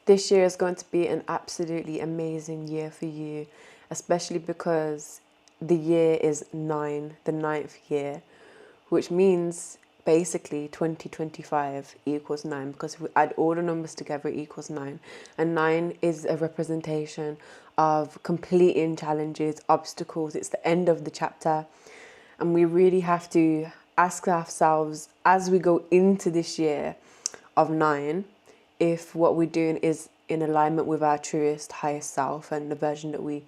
This year is going to be an absolutely amazing year for you, especially because the year is 9, the ninth year, which means basically 2025 equals 9, because if we add all the numbers together, it equals 9. And 9 is a representation of completing challenges, obstacles. It's the end of the chapter. And we really have to ask ourselves as we go into this year of 9 if what we're doing is in alignment with our truest, highest self and the version that we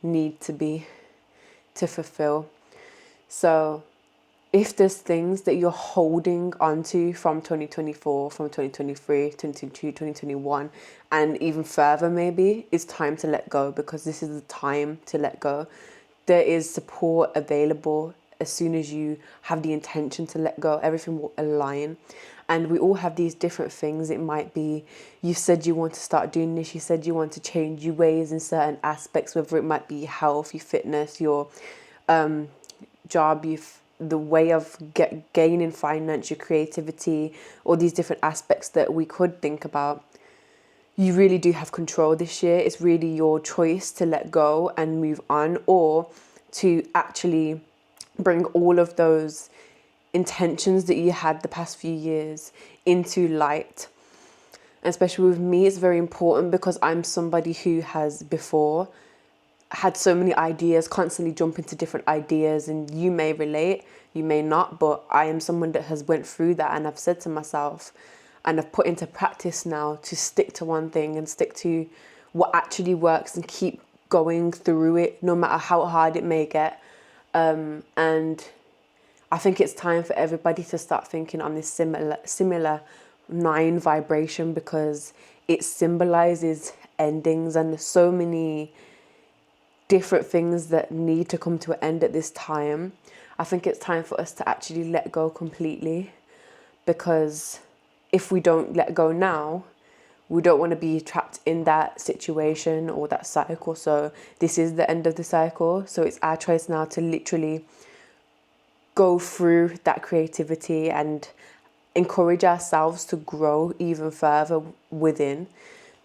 need to be to fulfill. So if there's things that you're holding onto from 2024, from 2023, 2022, 2021, and even further maybe, it's time to let go, because this is the time to let go. There is support available as soon as you have the intention to let go. Everything will align. And we all have these different things. It might be you said you want to start doing this, you said you want to change your ways in certain aspects, whether it might be your health, your fitness, your job, the way of gaining finance, your creativity, all these different aspects that we could think about. You really do have control this year. It's really your choice to let go and move on, or to actually bring all of those intentions that you had the past few years into light. And especially with me, it's very important because I'm somebody who has before had so many ideas, constantly jump into different ideas, and you may relate, you may not, but I am someone that has went through that, and I've said to myself, and I've put into practice now, to stick to one thing and stick to what actually works and keep going through it, no matter how hard it may get. And I think it's time for everybody to start thinking on this similar 9 vibration, because it symbolizes endings, and there's so many different things that need to come to an end at this time. I think it's time for us to actually let go completely, because if we don't let go now, we don't want to be trapped in that situation or that cycle. So this is the end of the cycle. So it's our choice now to literally go through that creativity and encourage ourselves to grow even further within,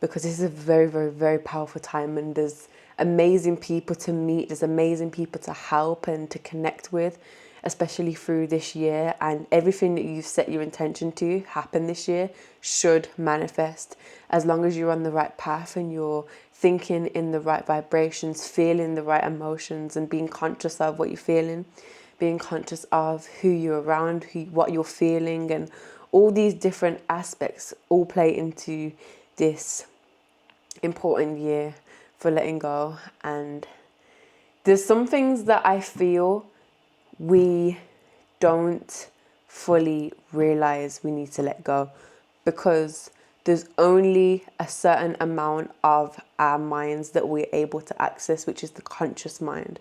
because this is a very, very, very powerful time, and there's amazing people to meet, there's amazing people to help and to connect with, especially through this year. And everything that you've set your intention to happen this year should manifest, as long as you're on the right path and you're thinking in the right vibrations, feeling the right emotions, and being conscious of what you're feeling, being conscious of who you're around, what you're feeling, and all these different aspects all play into this important year for letting go. And there's some things that I feel we don't fully realize we need to let go, because there's only a certain amount of our minds that we're able to access, which is the conscious mind.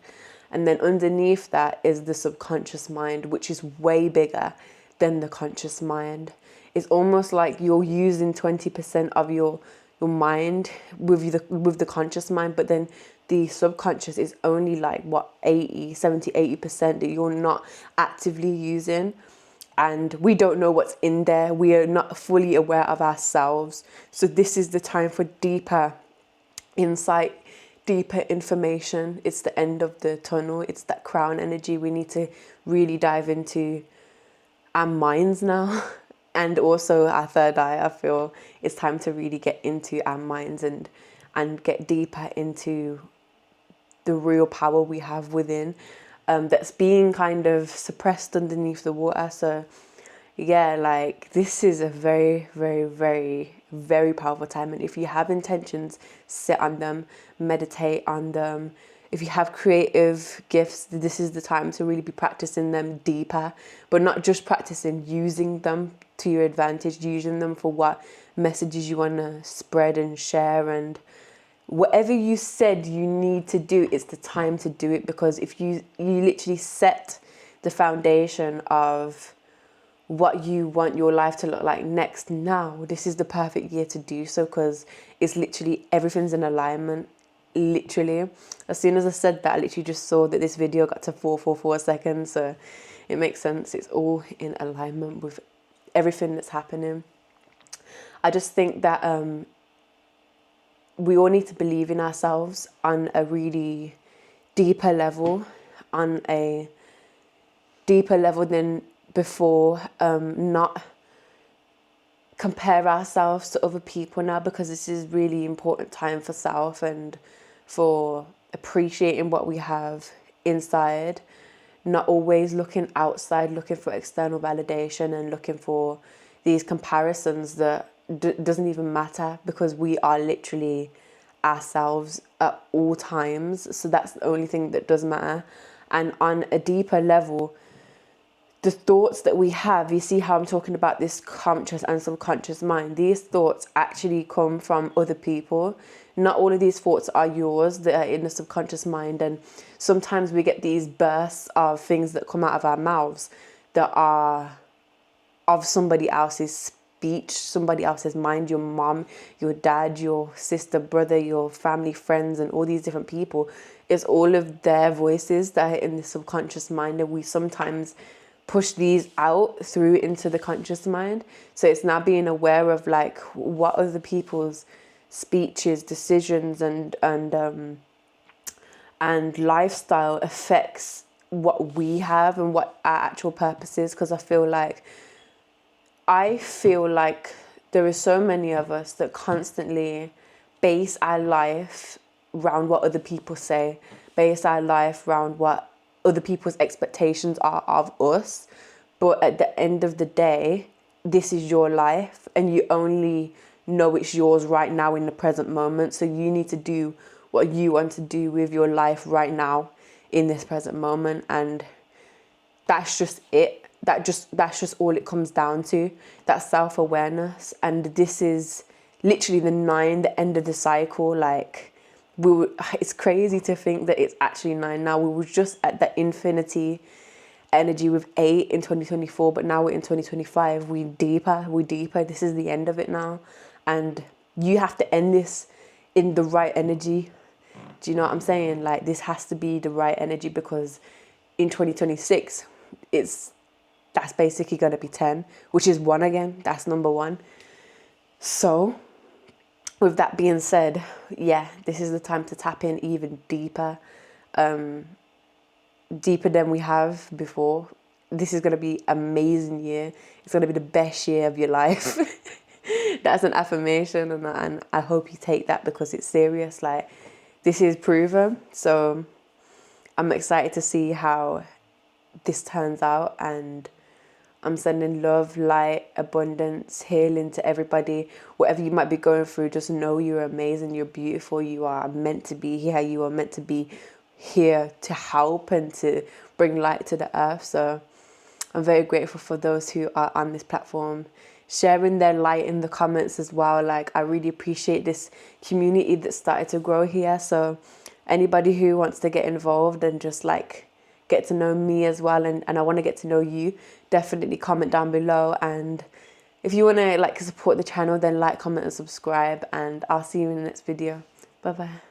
And then underneath that is the subconscious mind, which is way bigger than the conscious mind. It's almost like you're using 20% of your mind with the conscious mind, but then the subconscious is only like 80% that you're not actively using. And we don't know what's in there. We are not fully aware of ourselves. So this is the time for deeper insight, deeper information. It's the end of the tunnel. It's that crown energy. We need to really dive into our minds now. And also our third eye. I feel it's time to really get into our minds and get deeper into the real power we have within, that's being kind of suppressed underneath the water. So yeah, like this is a very, very, very, very powerful time. And if you have intentions, sit on them, meditate on them. If you have creative gifts, this is the time to really be practicing them deeper, but not just practicing, using them to your advantage, using them for what messages you want to spread and share. And whatever you said you need to do, it's the time to do it, because if you literally set the foundation of what you want your life to look like next now, this is the perfect year to do so, because it's literally everything's in alignment. Literally, as soon as I said that, I literally just saw that this video got to 444 seconds, so it makes sense. It's all in alignment with everything that's happening. I just think that we all need to believe in ourselves on a really deeper level, on a deeper level than before. Not compare ourselves to other people now, because this is really important time for self and for appreciating what we have inside, not always looking outside, looking for external validation and looking for these comparisons that doesn't even matter, because we are literally ourselves at all times. So that's the only thing that does matter. And on a deeper level, the thoughts that we have, you see how I'm talking about this conscious and subconscious mind, these thoughts actually come from other people. Not all of these thoughts are yours, they are in the subconscious mind. And sometimes we get these bursts of things that come out of our mouths that are of somebody else's speech, somebody else's mind, your mom, your dad, your sister, brother, your family, friends, and all these different people. It's all of their voices that are in the subconscious mind, and we sometimes push these out through into the conscious mind. So it's now being aware of like what other people's speeches, decisions, and lifestyle affects what we have and what our actual purpose is. Because I feel like there are so many of us that constantly base our life around what other people say, base our life around what other people's expectations are of us. But at the end of the day, this is your life and you only know it's yours right now in the present moment. So you need to do what you want to do with your life right now in this present moment. And that's just it. That's just all it comes down to. That self-awareness. And this is literally the end of the cycle. Like, it's crazy to think that it's actually 9 now. We were just at the infinity energy with 8 in 2024, but now we're in 2025. We're deeper. This is the end of it now. And you have to end this in the right energy. Do you know what I'm saying? Like, this has to be the right energy, because in 2026, that's basically going to be 10, which is 1 again. That's number 1. So with that being said, yeah, this is the time to tap in even deeper, deeper than we have before. This is going to be an amazing year. It's going to be the best year of your life. That's an affirmation, and I hope you take that, because it's serious. Like, this is proven. So I'm excited to see how this turns out, and I'm sending love, light, abundance, healing to everybody. Whatever you might be going through, just know you're amazing, you're beautiful, you are meant to be here, you are meant to be here to help and to bring light to the earth. So I'm very grateful for those who are on this platform, sharing their light in the comments as well. Like, I really appreciate this community that started to grow here. So anybody who wants to get involved and just like get to know me as well, and I want to get to know you, definitely comment down below. And if you want to like support the channel, then like, comment and subscribe, and I'll see you in the next video. Bye bye.